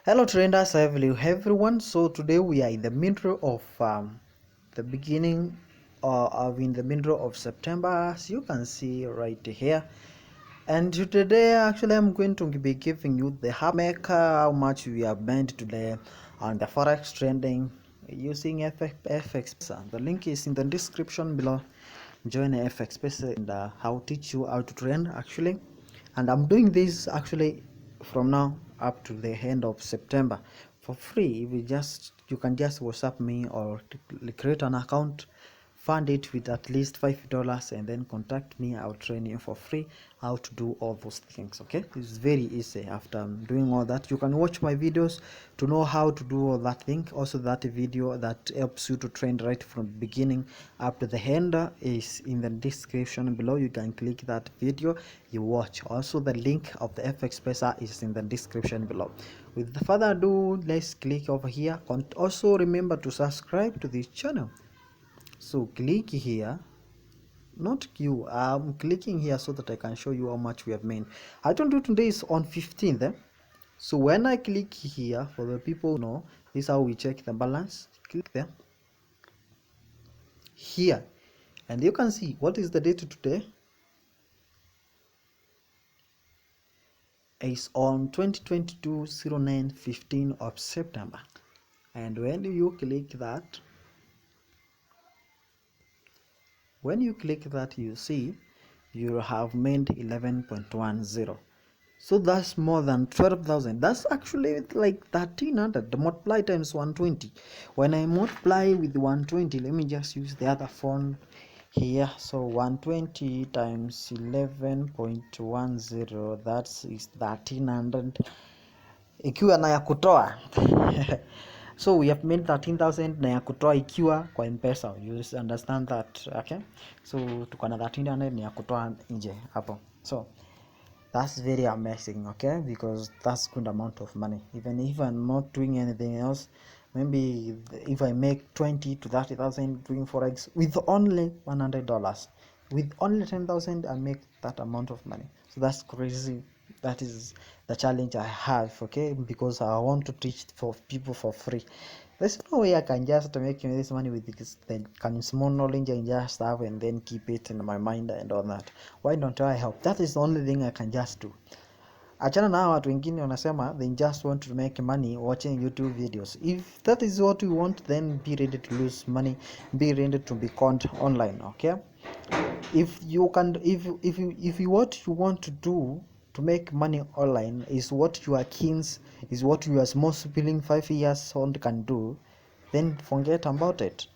Hello traders, hello everyone. So today we are in the middle of the beginning of in the middle of September, as you can see right here. And today actually I'm going to be giving you the maker, how much we have made today on the forex trading using FXPesa. The link is in the description below. Join FXPesa and I'll teach you how to trade actually. And I'm doing this actually from now up to the end of September for free. If you can just WhatsApp me or create an account, fund it with at least $5 and then contact me. I'll train you for free how to do all those things. Okay, it's very easy. After doing all that, you can watch my videos to know how to do all that thing. Also, that video that helps you to train right from the beginning up to the end is in the description below. You can click that video, you watch. Also, the link of the FXPesa is in the description below. With further ado, let's click over here. Also remember to subscribe to this channel. So click here, not you, I'm clicking here so that I can show you how much we have made. I don't do today is on 15th so when I click here, for the people know, this is how we check the balance. Click there here and you can see what is the date today. It's on 2022-09-15 of September, and when you click that, you see you have made 11.10. so that's more than 12,000. That's actually like 1,300. The multiply times 120. When I multiply with 120, let me just use the other phone here. So 120 times 11.10, that is 1,300 ikiwa na ya kutoa so we have made 13,000 na ya kutoa ikiwa kwa M-Pesa. You understand that? Okay, so tuko na 1,300 na ya kutoa nje hapo. So that's very amazing, okay, because that's good amount of money. Even if I'm not doing anything else, maybe if I make 20 to 30,000 doing forex with only $100, with only 10,000 I make that amount of money. So that's crazy. That is the challenge I have, okay, because I want to teach for people for free. There's no way I can just make this money with this kind of small knowledge I just have and then keep it in my mind and all that. Why don't I help? That is the only thing I can just do. Achana na watu wengine wanasema they just want to make money watching YouTube videos. If that is what you want, then be ready to lose money, be ready to be conned online, okay? If you can, if what you want to do to make money online is what your kins, is what your most willing 5 years old can do, then forget about it.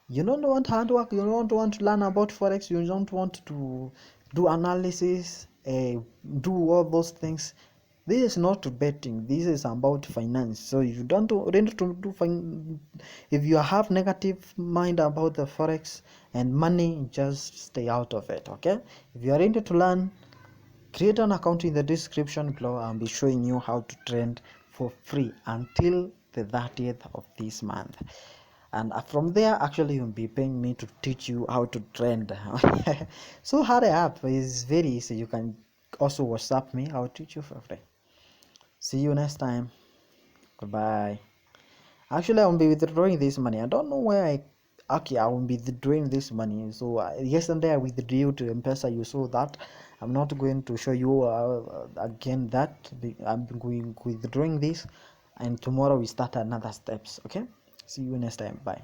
You don't want hard work, you don't want to learn about forex, you don't want to do analysis, do all those things. This is not betting, this is about finance. So you don't ready to do if you have negative mind about the forex and money, just stay out of it, okay? If you are ready to learn, create an account in the description below. I'll be showing you how to trade for free until the 30th of this month, and from there actually you'll be paying me to teach you how to trend. So hurry up, is very easy. You can also WhatsApp me, I'll teach you for free. See you next time. Goodbye. Actually I will be withdrawing this money. I don't know where I will be withdrawing this money. So yesterday I withdrew to M-Pesa. You saw that. I'm not going to show you again that I'm going withdrawing this, and tomorrow we start another steps. Okay, see you next time. Bye.